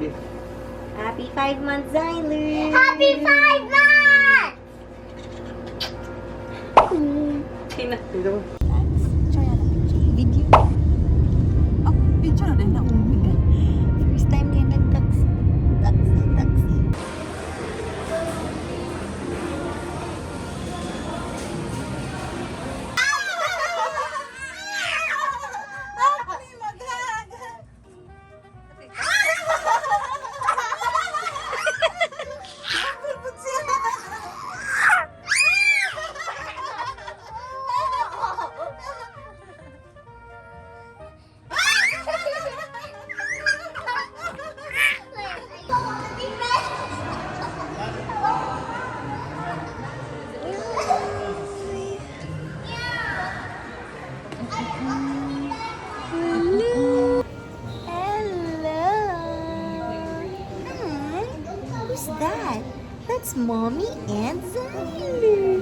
Happy 5 months, Xyler! Happy 5 months! Tina. Video. Oh, video na rin na umig. First time niya nag-taxi. Taxi. Who's that? That's Mommy and Xyler.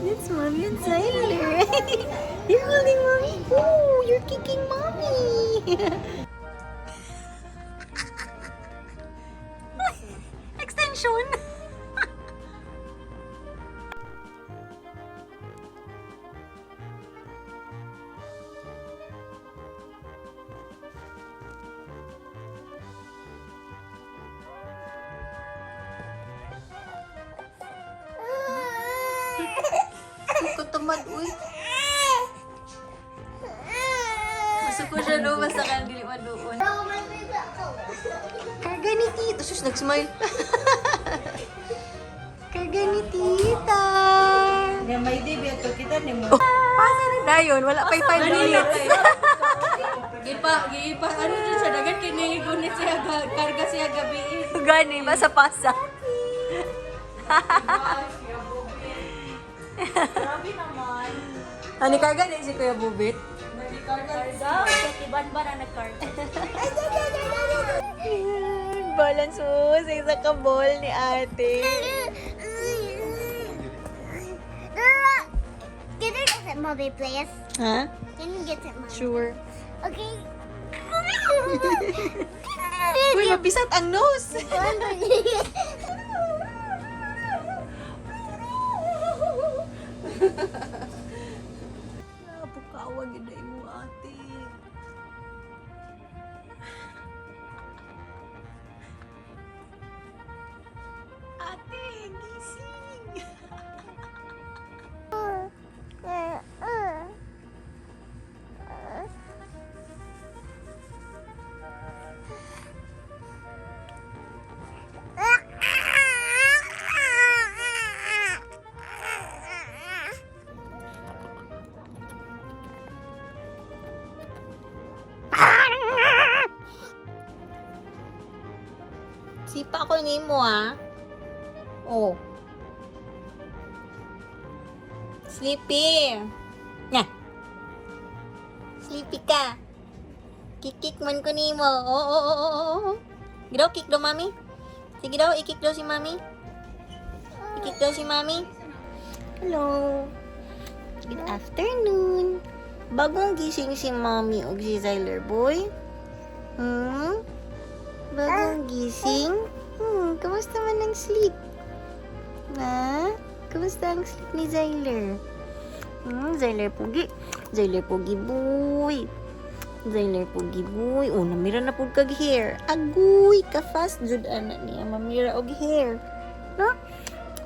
That's Mommy and Xyler. You're holding Mommy. Oh, you're kicking Mommy. Extension. Katamad, uy. Masuko siya no, basta ka dili maduon. Karga ni Tita. Sus, nag-smile. Karga ni Tita. May debut to kita ni mo. Pasa na dayon, wala pa'y 5 minutes. Gipa, ano dyan siya, dagan kinigunit siya, karga siya gabi. Gani, basa-pasa. Grabe naman. Ano karga din si Kuya Bubit? Karga, katiban ba na nag-karga? Balance mo sa isa ka ball ni ate. Can you get it, Mommy, please? Ha? Can you get it, Mommy? Sure. Okay. Uy, mabisat ang nose. Napukawag yun na mo ate. Ate, gising. Sipa ko ni mo ah. Oh. Sleepy. Nya. Sleepy ka. Kikik man ko ni mo. Oh. Gidaw, kick daw mami. Sige daw, i-kick daw si mami. I-kick daw si mami. Hello. Good afternoon. Bagong gising si mami o si Xyler boy. Bagong gising? Kamusta man ang sleep? Ha? Kamusta ang sleep ni Xyler? Xyler pogi. Xyler pogi boy. Xyler pogi boy. Oh, namira na pug kag hair. Agoy, ka fast jud ana niya mamira og hair. No?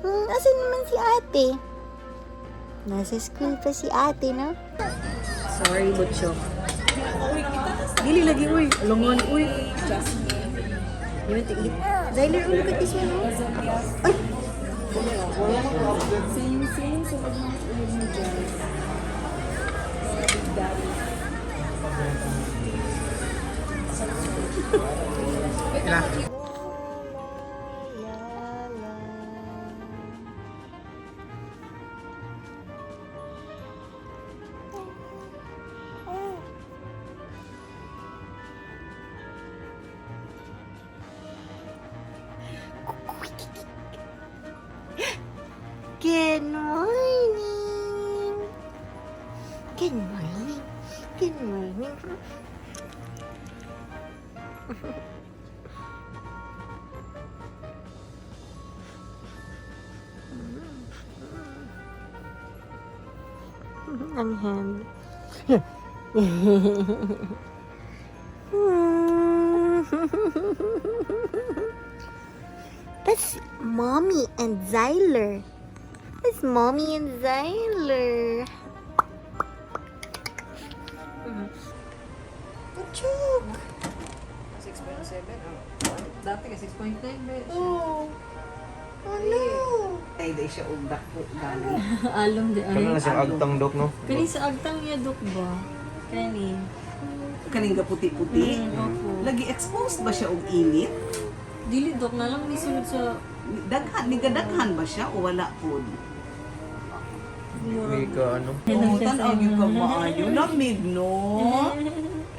Asan naman si ate? Nasa school pa si ate, no? Sorry, Butcho. Dili lagi uy, longon uy. Yun, tigit. Xyler, ulo ka kiss mo, no? Ay! Sing sa mga ulit mo dyan. Good morning. Good morning. Good morning. Ang hand. That's Mommy and Xyler. That's Mommy and Xyler. Puchuk! 6.7. Dati ka 6.9 ba? Oh. Oh no. Ay, di siya ugdak po. Dami. Alom di Kano na siyang agtang dok, no? Kani sa agtang niya dok ba? Kani. Kaning puti-puti. Opo. Lagi exposed ba siya og init? Dili dok na lang ni sulod sa Daghan, nigadaghan ba siya o wala po? May ka ano? Oo, tanaw yung ka maayo. Lamig, no?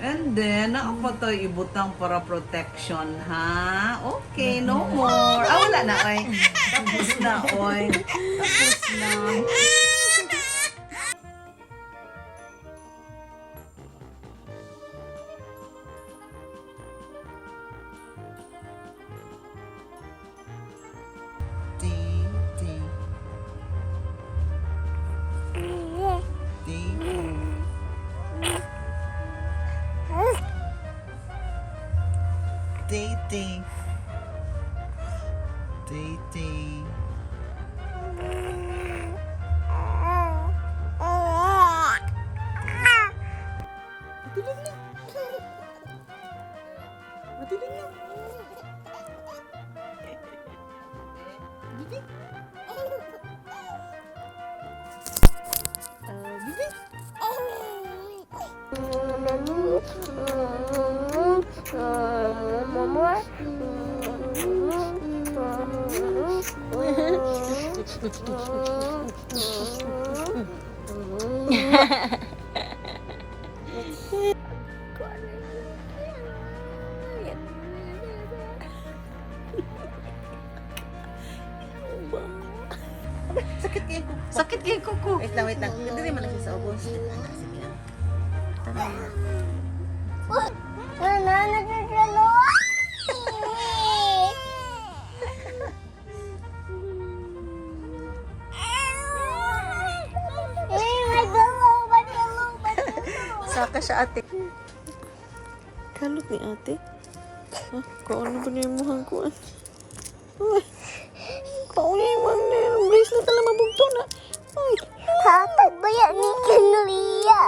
And then, ako to ibutang para protection, ha? Okay, no more. Ah, wala na, oy. Tapos na, oy. Tapos na. Dating. Dating. Sakit kayo, kuko. Wait lang, wait lang. Hindi naman siya sa ubos. Wala na nagdalo. Saka siya ate. Kalot ni ate. Ha? Kaano ba niya yung muhang kuan? Kaano yung muhang na yung bracelet na lang mabugto na. Ay. Hatag ba yan ni Kinulia?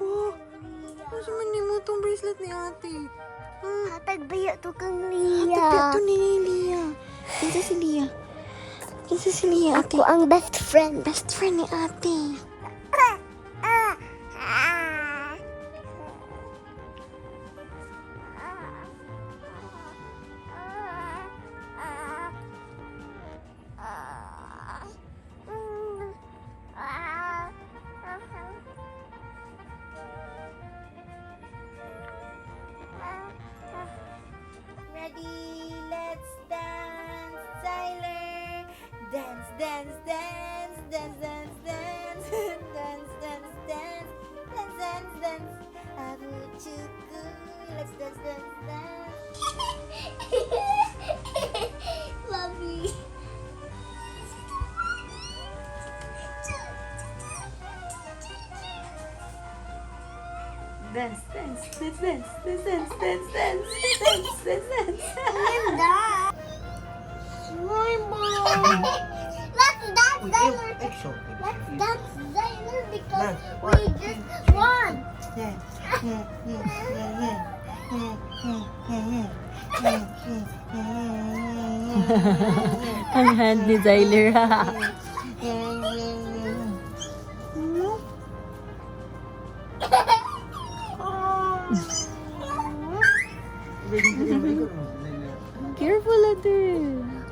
Oh. Ano man ni mo itong bracelet ni ate? Hatag ba yan to kang Ate, Lia? ito ni Lia. Kinsa si Lia? Kinsa si Lia, ate? Ako ang best friend. Best friend ni ate. Ready, let's dance, Xyler. Dance, dance, dance, dance, dance, dance, dance, dance, dance, dance, dance, dance. Abuchuku, let's dance, dance, dance. Lovey. Dance, dance, dance, dance, dance, dance, dance, dance, dance, dance, dance. Linda. Let's dance, Xyler. Let's dance, Xyler, because we just won. ang hand ni Xyler. Careful ate.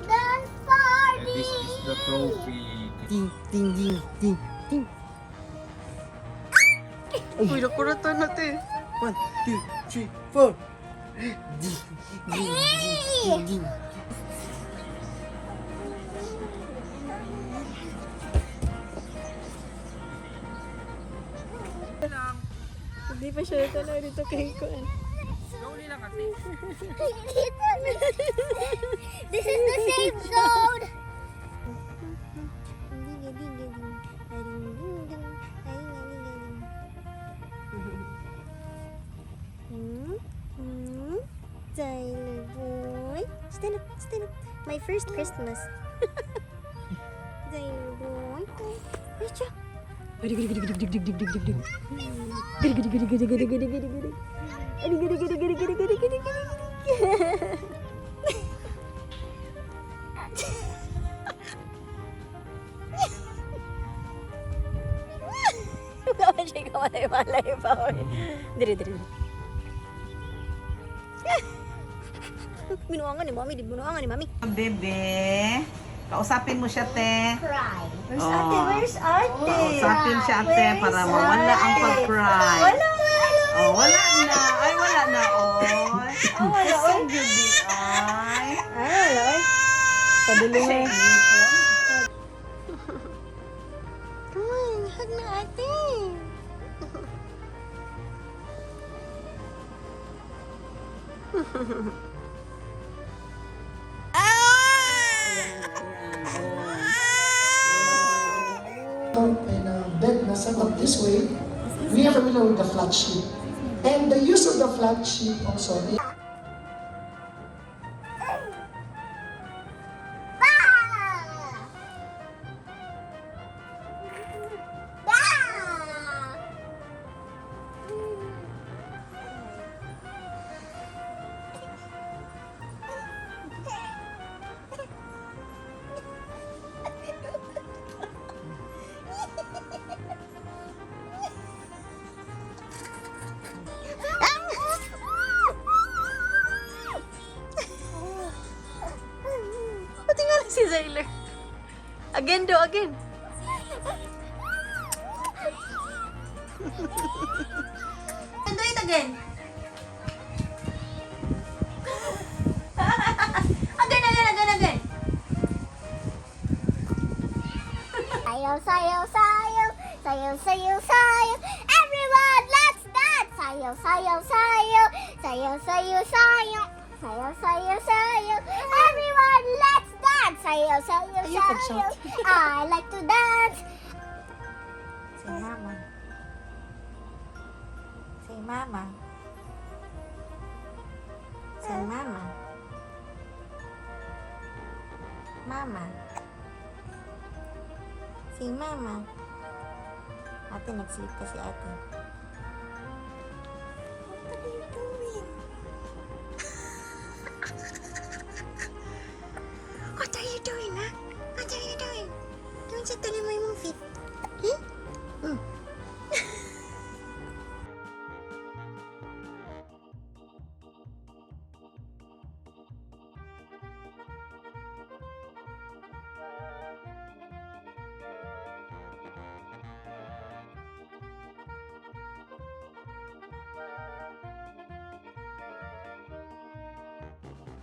Dance party. This is the trophy. Ding, ding, ding, ding, ding. Uy, nakuratan natin. 1, 2, 3, 4. Ding, ding, ding, ding. Hindi pa siya ito na dito kay Kuan. This is the safe zone. Ding, ding, ding, ding. Xyler boy. Stand up, stand up. My first Christmas. Xyler boy. Reach up. Gidi gidi gidi gidi gidi gidi gidi gidi. Gidi gidi gidi gidi gidi gidi gidi gidi. Gidi gidi gidi gidi gidi gidi gidi gidi. Kawan siya kamalay-malay pa ako. Diri, diri. Binuangan ni Mami, binuangan ni Mami. Bebe, kausapin mo siya, te. Cry. Where's Oo. ate? Where's ate? Kausapin siya, te, para mawala ang pag-cry. Wala. Oh, wala na. Ay, wala na, oy. Oh, wala, So, oy. Judy, ay. Ay, wala, oy. Padulong Siya eh. inipon. Come on, hug na ate. In a bed na set up this way, we are familiar with the flat sheet. And the use of the flat sheet also is Pati nga lang si Xyler. Again do, again. Do it again. Again, again, again, again. Sayo, sayo, sayo, sayo, sayo, sayo. Everyone, let's dance. Sayo, sayo, sayo, sayo, sayo, sayo, sayo, sayo, sayo. Everyone, let's dance. Sayo, sayo, Ayaw sayo. pag-shout. I like to dance. Say mama. Say mama. Say mama. Mama. Say mama. Ate, nag-sleep kasi ate. What are you doing? What are you doing, ha? What are you doing? Doon sa tuloy mo yung feet. Hmm?